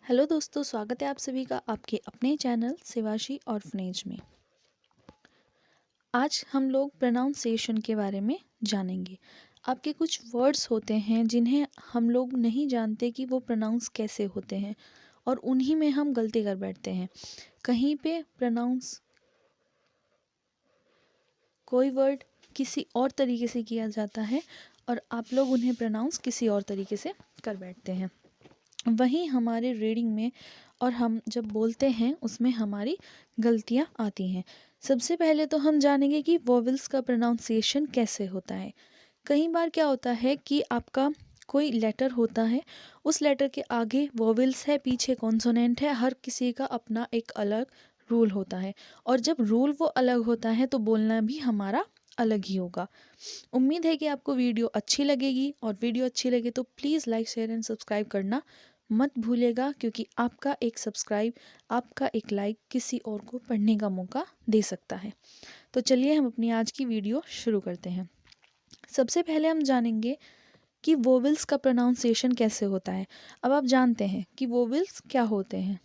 Hello दोस्तों, स्वागत है आप सभी का आपके अपने चैनल शिवाशी ऑर्फनेज में। आज हम लोग प्रोनाउंसिएशन के बारे में जानेंगे। आपके कुछ वर्ड्स होते हैं जिन्हें हम लोग नहीं जानते कि वो प्रोनाउंस कैसे होते हैं और उन्हीं में हम गलती कर बैठते हैं। कहीं पे प्रोनाउंस कोई वर्ड किसी और तरीके से किया जाता है और आप लोग उन्हें प्रोनाउंस किसी और तरीके से कर बैठते हैं। वहीं हमारे रीडिंग में और हम जब बोलते हैं उसमें हमारी गलतियां आती हैं। सबसे पहले तो हम जानेंगे कि वोवेल्स का प्रोनाउंसिएशन कैसे होता है। कई बार क्या होता है कि आपका कोई लेटर होता है, उस लेटर के आगे वोवेल्स है, पीछे कॉन्सोनेंट है। हर किसी का अपना एक अलग रूल होता है और जब रूल वो अलग होता है तो बोलना भी हमारा अलग ही होगा। उम्मीद है कि आपको वीडियो अच्छी लगेगी और वीडियो अच्छी लगे तो please like share and subscribe करना मत भूलिएगा, क्योंकि आपका एक सब्सक्राइब, आपका एक लाइक किसी और को पढ़ने का मौका दे सकता है। तो चलिए हम अपनी आज की वीडियो शुरू करते हैं। सबसे पहले हम जानेंगे कि वोवेल्स का प्रोनाउंसिएशन कैसे होता है। अब आप जानते हैं कि वोवेल्स क्या होते हैं।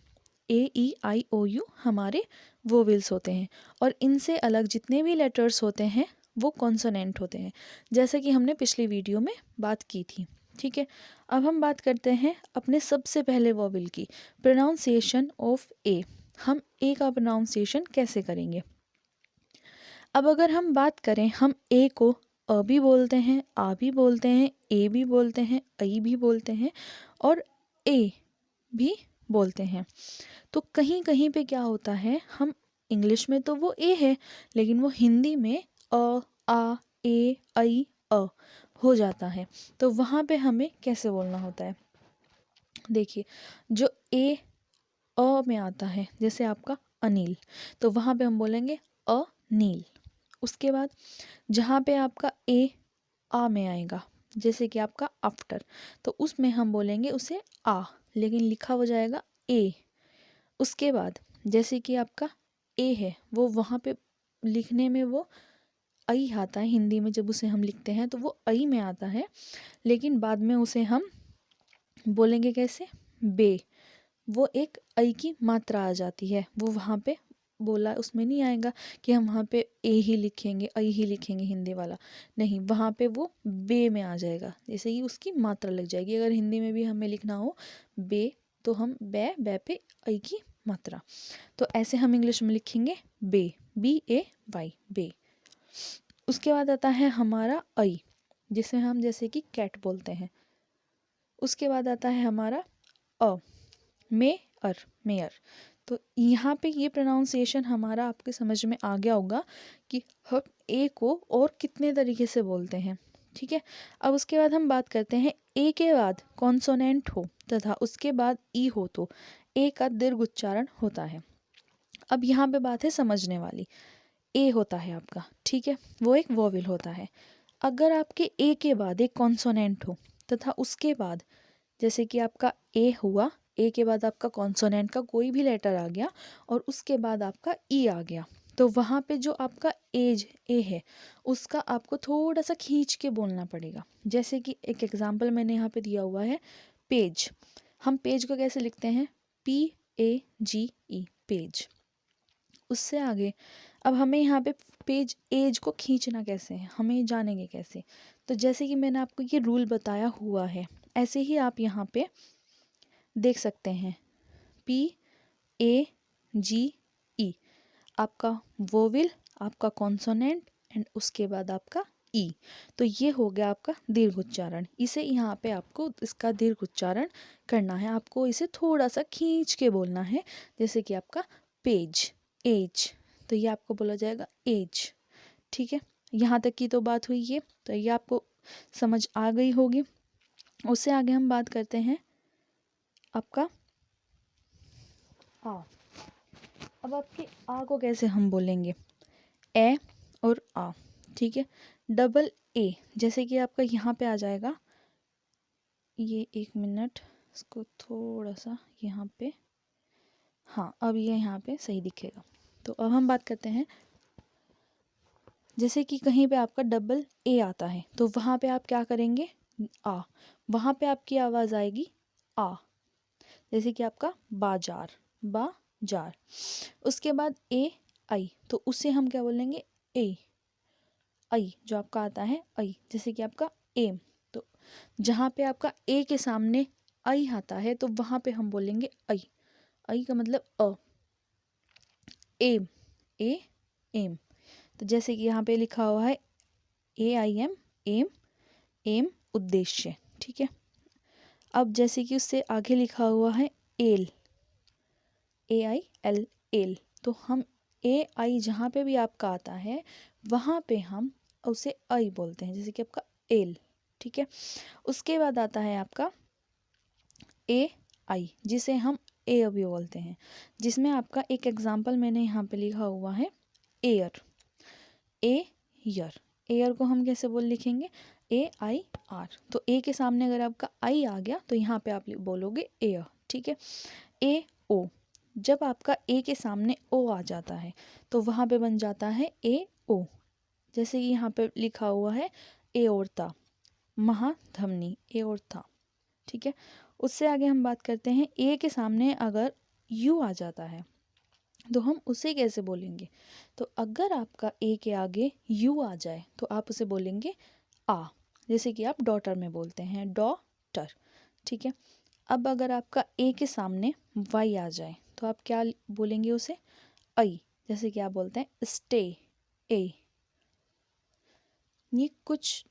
AEIOU हमारे वोवेल्स होते हैं और इनसे अलग जितने भी लेटर्स होते हैं वो कॉन्सोनेंट होते हैं, जैसे कि हमने पिछली वीडियो में बात की थी। ठीक है, अब हम बात करते हैं अपने सबसे पहले वोवेल की, प्रोनाउंसिएशन ऑफ ए। हम ए का प्रोनाउंसिएशन कैसे करेंगे। अब अगर हम बात करें, हम ए को अ भी बोलते हैं, आ भी बोलते हैं, ए भी बोलते हैं, ऐ भी बोलते हैं और ए भी बोलते हैं। तो कहीं कहीं पे क्या होता है, हम इंग्लिश में तो वो ए है लेकिन वो हिंदी में अ, आ, ए, ऐ, अ हो जाता है। तो वहाँ पे हमें कैसे बोलना होता है। देखिए, जो ए अ में आता है, जैसे आपका अनिल, तो वहाँ पे हम बोलेंगे अनील। उसके बाद जहाँ पे आपका ए आ में आएगा, जैसे कि आपका आफ्टर, तो उसमें हम बोलेंगे उसे आ, लेकिन लिखा हो जाएगा ए। उसके बाद जैसे कि आपका ए है, वो वहाँ पे लिखने में वो ऐ आता है। हिंदी में जब उसे हम लिखते हैं तो वो ऐ में आता है, लेकिन बाद में उसे हम बोलेंगे कैसे, बे। वो एक ऐ की मात्रा आ जाती है, वो वहाँ पे बोला उसमें नहीं आएगा कि हम वहाँ पे ए ही लिखेंगे, ऐ ही लिखेंगे हिंदी वाला, नहीं, वहाँ पे वो बे में आ जाएगा, जैसे कि उसकी मात्रा लग जाएगी। अगर हिंदी में भी हमें लिखना हो बे, तो हम बै पे ऐ की मात्रा, तो ऐसे हम इंग्लिश में लिखेंगे बे, BAY, बे। उसके बाद आता है हमारा ऐ, जिसे हम जैसे कि कैट बोलते हैं। उसके बाद आता है हमारा अ, मेयर। तो यहाँ पे ये प्रोनाउंसिएशन हमारा आपके समझ में आ गया होगा कि हम ए को और कितने तरीके से बोलते हैं। ठीक है, अब उसके बाद हम बात करते हैं ए के बाद कॉन्सोनेंट हो तथा उसके बाद ई हो तो ए का दीर्घ उच्चारण होता है। अब यहाँ पे बात है समझने वाली। ए होता है आपका, ठीक है, वो एक वोवेल होता है। अगर आपके ए के बाद एक कॉन्सोनेंट हो तथा उसके बाद जैसे कि आपका ए हुआ, ए के बाद आपका कॉन्सोनेंट का कोई भी लेटर आ गया और उसके बाद आपका ई आ गया, तो वहाँ पे जो आपका एज ए है उसका आपको थोड़ा सा खींच के बोलना पड़ेगा। जैसे कि एक एग्जांपल मैंने यहाँ पे दिया हुआ है, पेज। हम पेज को कैसे लिखते हैं, PAGE, पेज। उससे आगे अब हमें यहाँ पे पेज एज को खींचना कैसे है, हमें जानेंगे कैसे। तो जैसे कि मैंने आपको ये रूल बताया हुआ है, ऐसे ही आप यहाँ पे देख सकते हैं, PAGE, आपका वोवेल, आपका कॉन्सोनेंट एंड उसके बाद आपका ई। तो ये हो गया आपका दीर्घ उच्चारण। इसे यहाँ पे आपको इसका दीर्घ उच्चारण करना है, आपको इसे थोड़ा सा खींच के बोलना है, जैसे कि आपका पेज, एज, तो ये आपको बोला जाएगा एज। ठीक है, यहाँ तक की तो बात हुई है, तो ये आपको समझ आ गई होगी। उससे आगे हम बात करते हैं आपका आ। अब आपके आ को कैसे हम बोलेंगे, ए और आ, ठीक है, डबल ए, जैसे कि आपका यहाँ पे आ जाएगा, ये एक मिनट, इसको थोड़ा सा यहाँ पे, हाँ अब ये यहाँ पे सही दिखेगा। तो अब हम बात करते हैं, जैसे कि कहीं पे आपका डबल ए आता है तो वहाँ पे आप क्या करेंगे, आ, वहाँ पे आपकी आवाज़ आएगी आ। जैसे कि आपका बाजार, बाजार। उसके बाद ए आई, तो उसे हम क्या बोलेंगे, ए आई, जो आपका आता है आई। जैसे कि आपका एम, तो जहाँ पे आपका ए के सामने आई आता है तो वहाँ पे हम बोलेंगे आई। आई का मतलब अ। एम, ए एम, तो जैसे कि यहाँ पे लिखा हुआ है ए आई एम, एम, एम उद्देश्य, ठीक है। अब जैसे कि उससे आगे लिखा हुआ है L, A I L, L, तो हम ए आई जहाँ पे भी आपका आता है वहाँ पे हम उसे आई बोलते हैं, जैसे कि आपका एल, ठीक है। उसके बाद आता है आपका ए आई, जिसे हम ए अभी बोलते हैं, जिसमें आपका एक एग्जाम्पल मैंने यहाँ पे लिखा हुआ है एयर, ए यर। एयर को हम कैसे लिखेंगे, ए आई आर, तो ए के सामने अगर आपका आई आ गया तो यहाँ पे आप बोलोगे एयर, ठीक है। ए ओ, जब आपका ए के सामने ओ आ जाता है तो वहाँ पे बन जाता है ए ओ, जैसे कि यहाँ पे लिखा हुआ है एओर्ता, महाधमनी, एओर्था, ठीक है। उससे आगे हम बात करते हैं ए के सामने अगर यू आ जाता है तो हम उसे कैसे बोलेंगे। तो अगर आपका ए के आगे यू आ जाए तो आप उसे बोलेंगे आ, जैसे कि आप डॉटर में बोलते हैं डॉटर, ठीक है। अब अगर आपका ए के सामने वाई आ जाए तो आप क्या बोलेंगे उसे, आई, जैसे कि आप बोलते हैं स्टे, ए। ये कुछ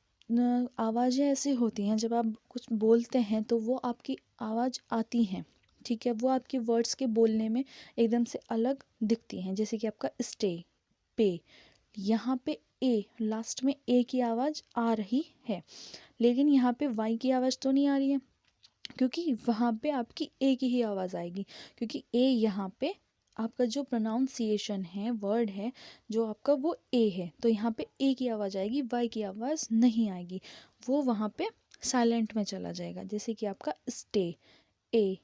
आवाज़ें ऐसी होती हैं जब आप कुछ बोलते हैं तो वो आपकी आवाज़ आती हैं, ठीक है, वो आपके वर्ड्स के बोलने में एकदम से अलग दिखती हैं। जैसे कि आपका स्टे, पे, यहाँ पे ए, लास्ट में ए की आवाज़ आ रही है, लेकिन यहाँ पे वाई की आवाज़ तो नहीं आ रही है, क्योंकि वहाँ पे आपकी ए की ही आवाज़ आएगी, क्योंकि ए यहाँ पे आपका जो प्रोनाउंसिएशन है, वर्ड है जो आपका, वो ए है, तो यहाँ पे ए की आवाज़ आएगी, वाई की आवाज़ नहीं आएगी, वो वहाँ पे साइलेंट में चला जाएगा। जैसे कि आपका स्टे, ए,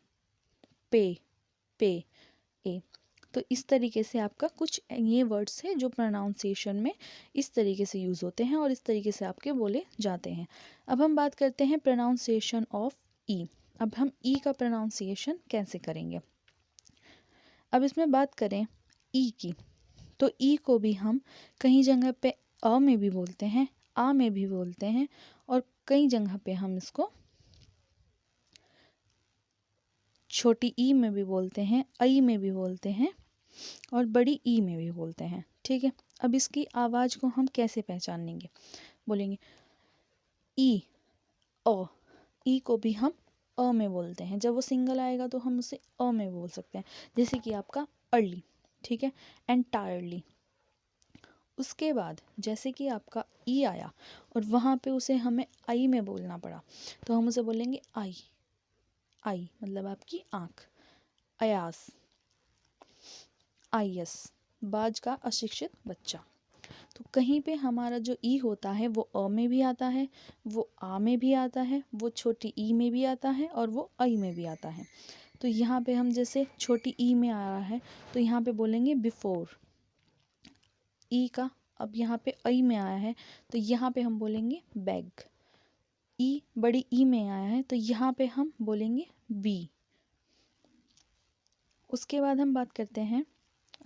पे, ए। तो इस तरीके से आपका कुछ ये वर्ड्स है जो प्रोनाउंसिएशन में इस तरीके से यूज़ होते हैं और इस तरीके से आपके बोले जाते हैं। अब हम बात करते हैं प्रोनाउंसिएशन ऑफ ई। अब हम ई का प्रोनाउंसिएशन कैसे करेंगे। अब इसमें बात करें ई की, तो ई को भी हम कई जगह पे अ में भी बोलते हैं, आ में भी बोलते हैं, और कई जगह पे हम इसको छोटी ई में भी बोलते हैं, आई में भी बोलते हैं, और बड़ी ई में भी बोलते हैं, ठीक है। अब इसकी आवाज़ को हम कैसे पहचानेंगे, बोलेंगे ई, अ। ई को भी हम अ में बोलते हैं, जब वो सिंगल आएगा तो हम उसे अ में बोल सकते हैं, जैसे कि आपका अर्ली, ठीक है, एंटायरली। उसके बाद जैसे कि आपका ई आया और वहाँ पे उसे हमें आई में बोलना पड़ा, तो हम उसे बोलेंगे आई, आई मतलब आपकी आँख, अयास, आईएस, बाज का अशिक्षित बच्चा। तो कहीं पे हमारा जो ई होता है वो अ में भी आता है, वो आ में भी आता है, वो छोटी ई में भी आता है, और वो आई में भी आता है। तो यहाँ पे हम जैसे छोटी ई में आ रहा है तो यहाँ पे बोलेंगे बिफोर, ई का। अब यहाँ पे आई में आया है तो यहाँ पे हम बोलेंगे बैग। ई बड़ी ई में आया है तो यहाँ पे हम बोलेंगे बी। उसके बाद हम बात करते हैं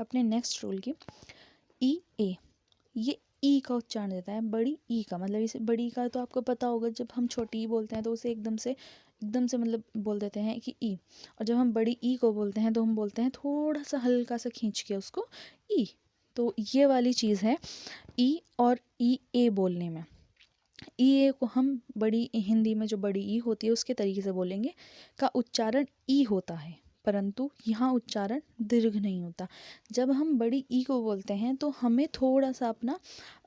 अपने नेक्स्ट रूल की, ई ए। ये ई का उच्चारण देता है बड़ी ई का, मतलब इसे बड़ी का तो आपको पता होगा, जब हम छोटी ई बोलते हैं तो उसे एकदम से मतलब बोल देते हैं कि ई, और जब हम बड़ी ई को बोलते हैं तो हम बोलते हैं थोड़ा सा हल्का सा खींच के उसको ई। तो ये वाली चीज़ है ई और ई ए बोलने में। ई ए को हम बड़ी हिंदी में जो बड़ी ई होती है उसके तरीके से बोलेंगे, का उच्चारण ई होता है, परंतु यहाँ उच्चारण दीर्घ नहीं होता। जब हम बड़ी ई को बोलते हैं तो हमें थोड़ा सा अपना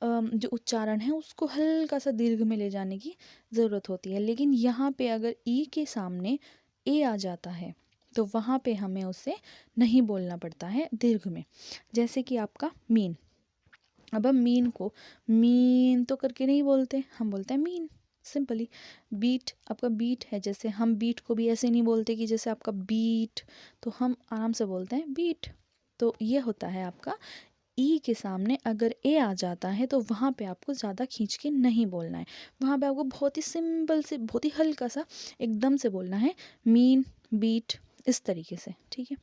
जो उच्चारण है उसको हल्का सा दीर्घ में ले जाने की ज़रूरत होती है, लेकिन यहाँ पे अगर ई के सामने ए आ जाता है तो वहाँ पे हमें उसे नहीं बोलना पड़ता है दीर्घ में। जैसे कि आपका मीन, अब हम मीन को मीन तो करके नहीं बोलते, हम बोलते हैं मीन सिंपली। बीट, आपका बीट है, जैसे हम बीट को भी ऐसे नहीं बोलते कि जैसे आपका बीट, तो हम आराम से बोलते हैं बीट। तो ये होता है आपका ई के सामने अगर ए आ जाता है तो वहाँ पे आपको ज़्यादा खींच के नहीं बोलना है, वहाँ पे आपको बहुत ही सिंपल से बहुत ही हल्का सा एकदम से बोलना है मीन, बीट, इस तरीके से, ठीक है।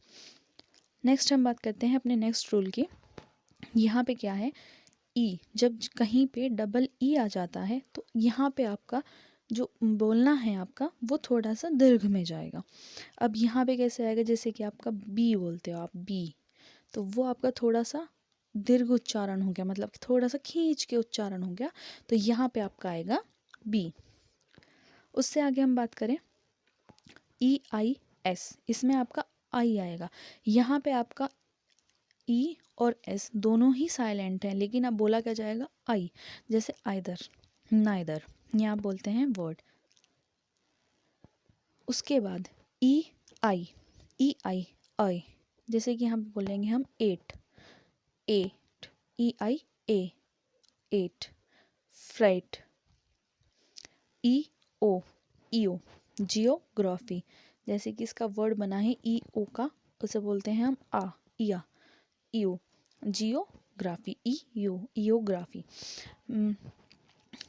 नेक्स्ट हम बात करते हैं अपने नेक्स्ट रूल की। यहाँ पे क्या है, ई, जब कहीं पे डबल ई आ जाता है तो यहाँ पे आपका जो बोलना है आपका वो थोड़ा सा दीर्घ में जाएगा। अब यहाँ पे कैसे आएगा, जैसे कि आपका बी बोलते हो आप, बी, तो वो आपका थोड़ा सा दीर्घ उच्चारण हो गया, मतलब थोड़ा सा खींच के उच्चारण हो गया, तो यहाँ पे आपका आएगा बी। उससे आगे हम बात करें ई आई एस, इसमें आपका आई आएगा। यहाँ पे आपका ई और एस दोनों ही साइलेंट हैं, लेकिन अब बोला क्या जाएगा, आई, जैसे आइदर, नाइदर, ये आप बोलते हैं वर्ड। उसके बाद ई आई, आई, जैसे कि हम बोलेंगे हम एट, एट, ई आई ए, एट, फ्राइट, ई ओ, ईओ, जियोग्राफी, जैसे कि इसका वर्ड बना है ई ओ का, उसे बोलते हैं हम आ, इया, ईओ, जियोग्राफी, ई यू, ईओग्राफी।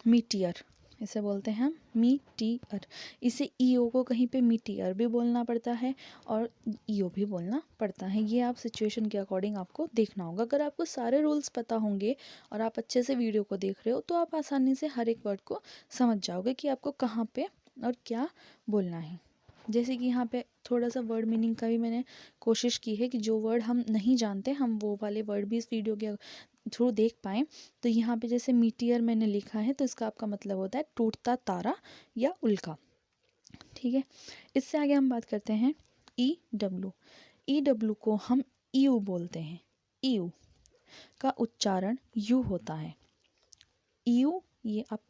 मीटियर, इसे बोलते हैं हम मीटियर, इसे ईओ को कहीं पे मीटियर भी बोलना पड़ता है और ईओ भी बोलना पड़ता है। ये आप सिचुएशन के अकॉर्डिंग आपको देखना होगा। अगर आपको सारे रूल्स पता होंगे और आप अच्छे से वीडियो को देख रहे हो तो आप आसानी से हर एक वर्ड को समझ जाओगे कि आपको कहाँ पे और क्या बोलना है। जैसे कि यहाँ पे थोड़ा सा वर्ड मीनिंग का भी मैंने कोशिश की है कि जो वर्ड हम नहीं जानते हम वो वाले वर्ड भी इस वीडियो के थ्रू देख पाएँ। तो यहाँ पे जैसे मीटियर मैंने लिखा है तो इसका आपका मतलब होता है टूटता तारा या उल्का, ठीक है। इससे आगे हम बात करते हैं ई डब्ल्यू। ई डब्ल्यू को हम ईयू बोलते हैं। ईयू का उच्चारण यू होता है। ईयू, ये आप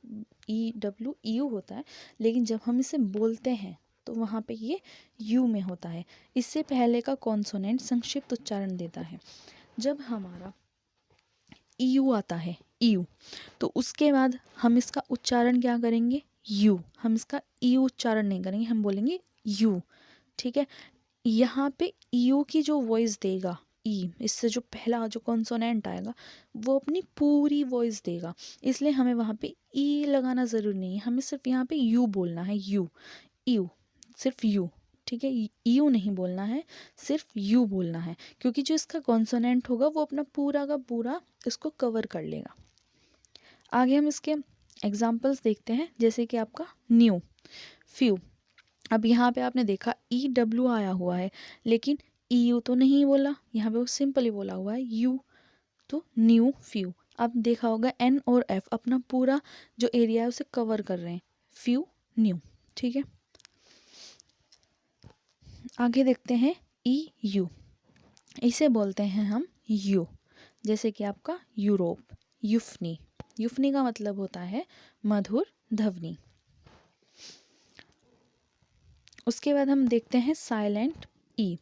ई डब्ल्यू ईयू होता है, लेकिन जब हम इसे बोलते हैं तो वहाँ पे ये यू में होता है। इससे पहले का कॉन्सोनेंट संक्षिप्त उच्चारण देता है। जब हमारा ईयू आता है, ईयू, तो उसके बाद हम इसका उच्चारण क्या करेंगे, यू। हम इसका ईयू उच्चारण नहीं करेंगे, हम बोलेंगे यू, ठीक है। यहाँ पे ईयू की जो वॉइस देगा, ई, इससे जो पहला जो कॉन्सोनेंट आएगा वो अपनी पूरी वॉइस देगा, इसलिए हमें वहाँ पे ई लगाना ज़रूरी नहीं है, हमें सिर्फ यहाँ पे यू बोलना है, यू, यू, सिर्फ यू, ठीक है। यू नहीं बोलना है, सिर्फ यू बोलना है, क्योंकि जो इसका कॉन्सोनेंट होगा वो अपना पूरा का पूरा इसको कवर कर लेगा। आगे हम इसके एग्जाम्पल्स देखते हैं, जैसे कि आपका न्यू, फ्यू। अब यहाँ पे आपने देखा ई डब्ल्यू आया हुआ है, लेकिन ई यू तो नहीं बोला, यहाँ पे वो सिंपली बोला हुआ है यू, तो न्यू, फ्यू। अब देखा होगा एन और एफ अपना पूरा जो एरिया है उसे कवर कर रहे हैं, फ्यू, न्यू, ठीक है। आगे देखते हैं ई यू, इसे बोलते हैं हम यू, जैसे कि आपका यूरोप, यूफनी, यूफनी का मतलब होता है मधुर ध्वनि। उसके बाद हम देखते हैं साइलेंट ई।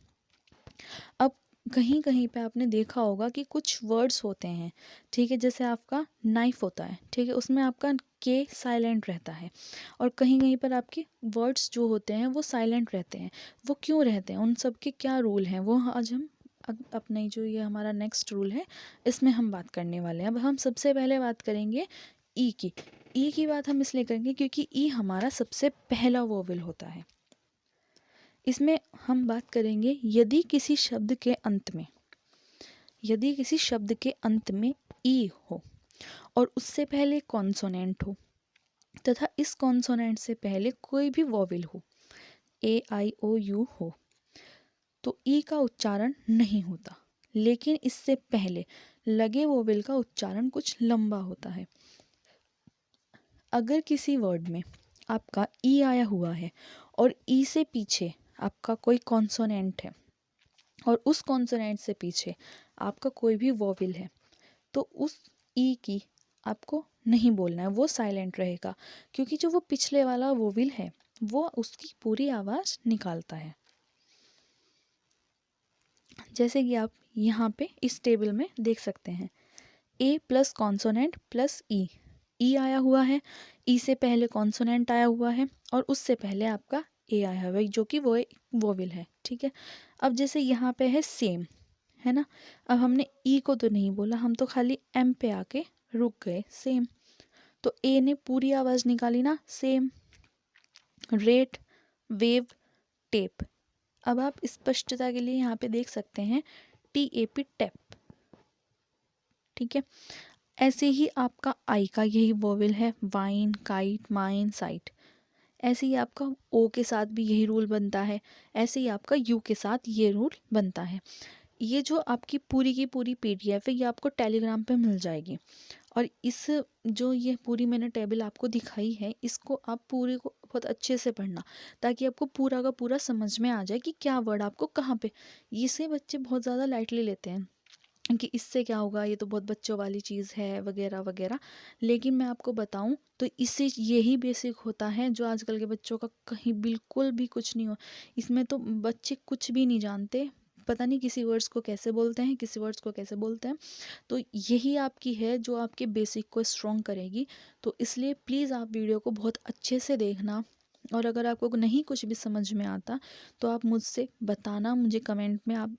अब कहीं कहीं पे आपने देखा होगा कि कुछ वर्ड्स होते हैं, ठीक है, जैसे आपका नाइफ होता है, ठीक है, उसमें आपका के साइलेंट रहता है, और कहीं कहीं पर आपके वर्ड्स जो होते हैं वो साइलेंट रहते हैं। वो क्यों रहते हैं, उन सब के क्या रूल हैं, वो आज हम अपने जो ये हमारा नेक्स्ट रूल है इसमें हम बात करने वाले हैं। अब हम सबसे पहले बात करेंगे ई की। ई की बात हम इसलिए करेंगे क्योंकि ई हमारा सबसे पहला वोवेल होता है। इसमें हम बात करेंगे यदि किसी शब्द के अंत में, यदि किसी शब्द के अंत में ई हो और उससे पहले कॉन्सोनेंट हो तथा इस कॉन्सोनेंट से पहले कोई भी वोवेल हो, ए आई ओ यू हो, तो ई का उच्चारण नहीं होता, लेकिन इससे पहले लगे वोवेल का उच्चारण कुछ लंबा होता है। अगर किसी वर्ड में आपका ई आया हुआ है और ई से पीछे आपका कोई कॉन्सोनेंट है और उस कॉन्सोनेंट से पीछे आपका कोई भी वोवेल है, तो उस ई की आपको नहीं बोलना है, वो साइलेंट रहेगा, क्योंकि जो वो पिछले वाला वोवेल है वो उसकी पूरी आवाज़ निकालता है। जैसे कि आप यहाँ पे इस टेबल में देख सकते हैं, ए प्लस कॉन्सोनेंट प्लस ई, ई आया हुआ है, ई से पहले कॉन्सोनेंट आया हुआ है और उससे पहले आपका ए आया हुआ है जो कि वो वोवेल है, ठीक है। अब जैसे यहाँ पे है सेम, है ना, अब हमने ई को तो नहीं बोला, हम तो खाली एम पे आके रुक गए, सेम, तो ए ने पूरी आवाज़ निकाली ना, सेम, रेट, वेव, टेप। अब आप स्पष्टता के लिए यहाँ पे देख सकते हैं TAP टैप, ठीक है। ऐसे ही आपका आई का यही वोवेल है, वाइन, काइट, माइन, साइट। ऐसे ही आपका ओ के साथ भी यही रूल बनता है, ऐसे ही आपका यू के साथ ये रूल बनता है। ये जो आपकी पूरी की पूरी PDF है ये आपको टेलीग्राम पे मिल जाएगी, और इस जो ये पूरी मैंने टेबल आपको दिखाई है इसको आप पूरे को बहुत अच्छे से पढ़ना, ताकि आपको पूरा का पूरा समझ में आ जाए कि क्या वर्ड आपको कहाँ पे। इसे बच्चे बहुत ज़्यादा लाइटली लेते हैं कि इससे क्या होगा, ये तो बहुत बच्चों वाली चीज़ है वगैरह वगैरह, लेकिन मैं आपको बताऊं तो इससे यही बेसिक होता है जो आजकल के बच्चों का कहीं बिल्कुल भी कुछ नहीं हो। इसमें तो बच्चे कुछ भी नहीं जानते, पता नहीं किसी वर्ड्स को कैसे बोलते हैं, किसी वर्ड्स को कैसे बोलते हैं। तो यही आपकी है जो आपके बेसिक को स्ट्रॉन्ग करेगी। तो इसलिए प्लीज़ आप वीडियो को बहुत अच्छे से देखना, और अगर आपको नहीं कुछ भी समझ में आता तो आप मुझसे बताना, मुझे कमेंट में आप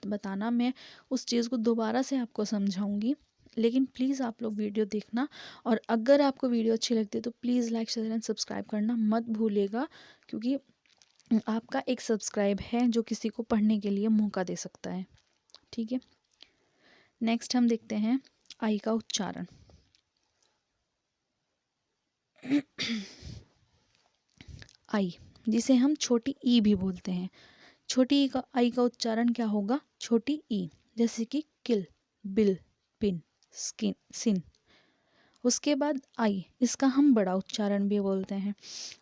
बताना, मैं उस चीज़ को दोबारा से आपको समझाऊंगी। लेकिन प्लीज़ आप लोग वीडियो देखना, और अगर आपको वीडियो अच्छी लगती है तो please like, share and subscribe करना मत भूलिएगा, क्योंकि आपका एक सब्सक्राइब है जो किसी को पढ़ने के लिए मौका दे सकता है, ठीक है। नेक्स्ट हम देखते हैं आई का उच्चारण। आई, जिसे हम छोटी ई भी बोलते हैं। छोटी ई का आई का उच्चारण क्या होगा, छोटी ई, जैसे कि किल, बिल, पिन, स्किन, सिन। उसके बाद आई, इसका हम बड़ा उच्चारण भी बोलते हैं।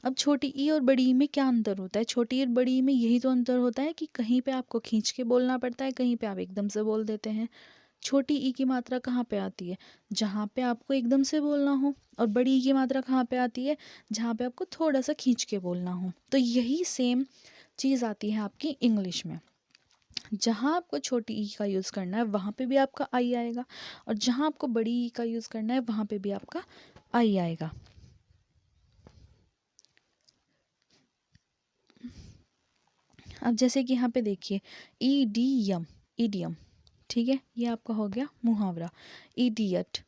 अब छोटी ई और बड़ी ई में क्या अंतर होता है, छोटी ई और बड़ी ई में यही तो अंतर होता है कि कहीं पे आपको खींच के बोलना पड़ता है, कहीं पे आप एकदम से बोल देते हैं। छोटी ई की मात्रा कहाँ पे आती है, जहाँ पे आपको एकदम से बोलना हो, और बड़ी ई की मात्रा कहाँ पे आती है, जहाँ पे आपको थोड़ा सा खींच के बोलना हो। तो यही सेम चीज़ आती है आपकी इंग्लिश में। जहाँ आपको छोटी ई का यूज़ करना है वहाँ पे भी आपका आई आएगा, और जहाँ आपको बड़ी ई का यूज़ करना है वहाँ पे भी आपका आई आएगा। अब जैसे कि यहाँ पे देखिए ईडियम, ईडियम, ठीक है, ये आपका हो गया मुहावरा। इडियट,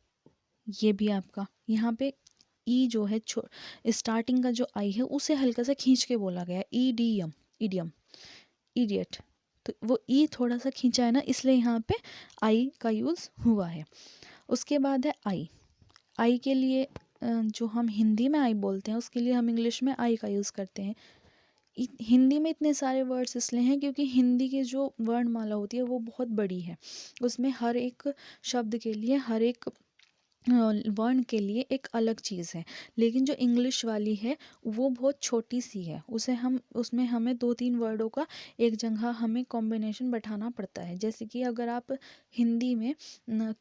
ये भी आपका यहाँ पे ई जो है स्टार्टिंग का जो आई है उसे हल्का सा खींच के बोला गया है, ईडियम, इडियम। इडियट, तो वो ई थोड़ा सा खींचा है ना, इसलिए यहाँ पे आई का यूज़ हुआ है। उसके बाद है आई, आई के लिए जो हम हिंदी में आई बोलते हैं उसके लिए हम इंग्लिश में आई का यूज़ करते हैं। हिंदी में इतने सारे वर्ड्स इसलिए हैं क्योंकि हिंदी की जो वर्णमाला होती है वो बहुत बड़ी है, उसमें हर एक शब्द के लिए, हर एक वर्ण के लिए एक अलग चीज़ है। लेकिन जो इंग्लिश वाली है वो बहुत छोटी सी है, उसे हम उसमें हमें 2-3 वर्डों का एक जगह हमें कॉम्बिनेशन बैठाना पड़ता है। जैसे कि अगर आप हिंदी में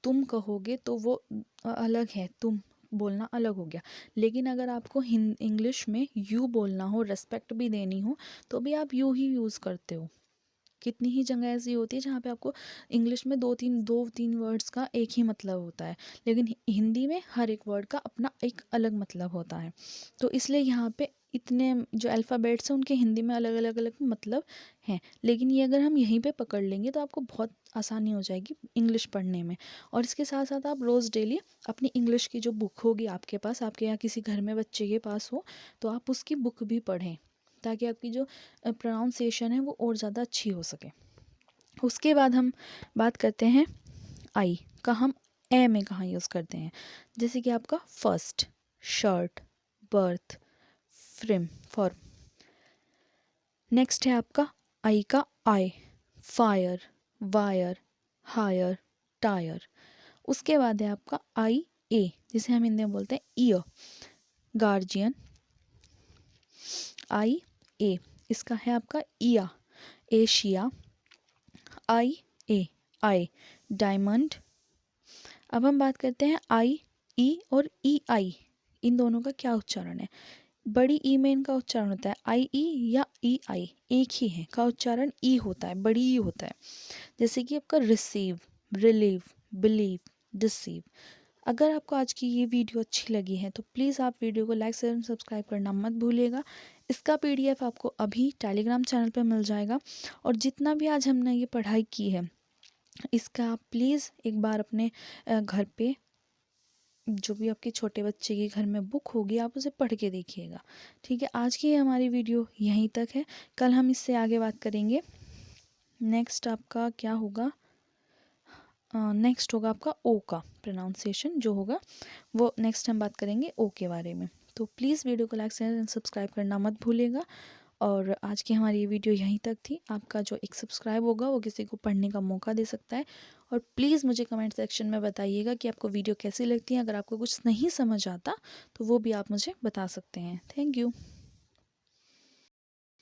तुम कहोगे तो वो अलग है, तुम बोलना अलग हो गया। लेकिन अगर आपको इंग्लिश में यू बोलना हो, रेस्पेक्ट भी देनी हो, तो भी आप यू ही यूज़ करते हो। कितनी ही जगह ऐसी होती है जहाँ पे आपको इंग्लिश में दो तीन वर्ड्स का एक ही मतलब होता है, लेकिन हिंदी में हर एक वर्ड का अपना एक अलग मतलब होता है। तो इसलिए यहाँ पे इतने जो अल्फ़ाबेट्स हैं उनके हिंदी में अलग अलग अलग मतलब हैं, लेकिन ये अगर हम यहीं पे पकड़ लेंगे तो आपको बहुत आसानी हो जाएगी इंग्लिश पढ़ने में। और इसके साथ साथ आप रोज़ डेली अपनी इंग्लिश की जो बुक होगी आपके पास, आपके यहाँ किसी घर में बच्चे के पास हो, तो आप उसकी बुक भी पढ़ें, ताकि आपकी जो प्रोनाउंसिएशन है वो और ज़्यादा अच्छी हो सके। उसके बाद हम बात करते हैं आई का हम ए में कहाँ यूज़ करते हैं। जैसे कि आपका first, shirt, birth, firm, form. Next है आपका आई का आई, फायर, वायर, हायर, टायर। उसके बाद है आपका आई ए, जिसे हम हिंदी में बोलते हैं ईयर, गार्जियन। आई ए, इसका है आपका इया, एशिया। आई ए, आई, डायमंड। अब हम बात करते हैं आई ई और ई आई, इन दोनों का क्या उच्चारण है। बड़ी ई में इनका उच्चारण होता है आई ई या ई आई, एक ही है का उच्चारण ई होता है, बड़ी ई होता है। जैसे कि आपका रिसीव, रिलीव, बिलीव, डिसीव। अगर आपको आज की ये वीडियो अच्छी लगी है तो प्लीज़ आप वीडियो को लाइक, शेयर, सब्सक्राइब करना मत भूलिएगा। इसका PDF आपको अभी टेलीग्राम चैनल पर मिल जाएगा। और जितना भी आज हमने ये पढ़ाई की है इसका आप प्लीज़ एक बार अपने घर पे जो भी आपके छोटे बच्चे के घर में बुक होगी आप उसे पढ़ के देखिएगा। ठीक है, आज की हमारी वीडियो यहीं तक है। कल हम इससे आगे बात करेंगे। नेक्स्ट आपका क्या होगा, नेक्स्ट होगा आपका ओ का प्रोनाउंसिएशन जो होगा वो नेक्स्ट हम बात करेंगे ओ के बारे में। तो प्लीज़ वीडियो को लाइक शेयर एंड सब्सक्राइब करना मत भूलिएगा। और आज की हमारी ये वीडियो यहीं तक थी। आपका जो एक सब्सक्राइब होगा वो किसी को पढ़ने का मौका दे सकता है। और प्लीज़ मुझे कमेंट सेक्शन में बताइएगा कि आपको वीडियो कैसी लगती है। अगर आपको कुछ नहीं समझ आता तो वो भी आप मुझे बता सकते हैं। Thank you.